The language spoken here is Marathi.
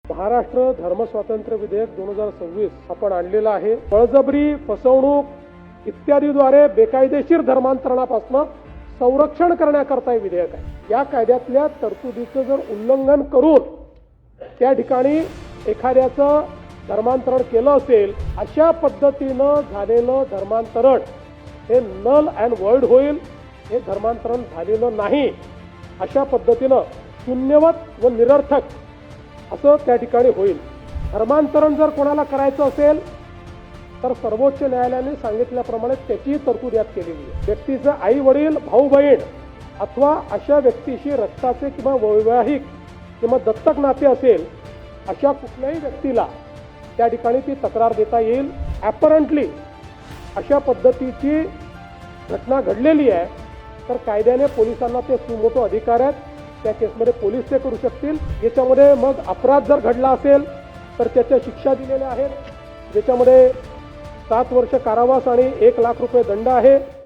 महाराष्ट्र धर्म स्वातंत्र्य विधेयक 2026 आपण आणलेलं आहे। बळजबरी, फसवणूक इत्यादीद्वारे बेकायदेशीर धर्मांतरणापासून संरक्षण करण्याकरता हे विधेयक आहे। या कायद्यातल्या तरतुदीचं जर उल्लंघन करून त्या ठिकाणी एखाद्याचं धर्मांतरण केलं असेल, अशा पद्धतीनं झालेलं धर्मांतरण हे नल अँड वर्ड होईल। हे धर्मांतरण झालेलं नाही अशा पद्धतीनं शून्यवत व निरर्थक असं त्या ठिकाणी होईल। धर्मांतरण जर कोणाला करायचं असेल तर सर्वोच्च न्यायालयाने सांगितल्याप्रमाणे त्याची तरतूद यात केलेली आहे। व्यक्तीचे आई वडील, भाऊ बहीण अथवा अशा व्यक्तीशी रक्ताचे किंवा वैवाहिक किंवा दत्तक नाते असेल, अशा कुठल्याही व्यक्तीला त्या ठिकाणी ती तक्रार देता येईल। ॲपरंटली अशा पद्धतीची घटना घडलेली आहे तर कायद्याने पोलिसांना ते सुमोटो अधिकार आहेत, त्या केसमध्ये पोलीस ते करू शकतील। याच्यामध्ये मग अपराध जर घडला असेल तर त्याच्या शिक्षा दिलेल्या आहेत, ज्याच्यामध्ये 7 वर्ष कारावास आणि 1 लाख रुपये दंड आहे।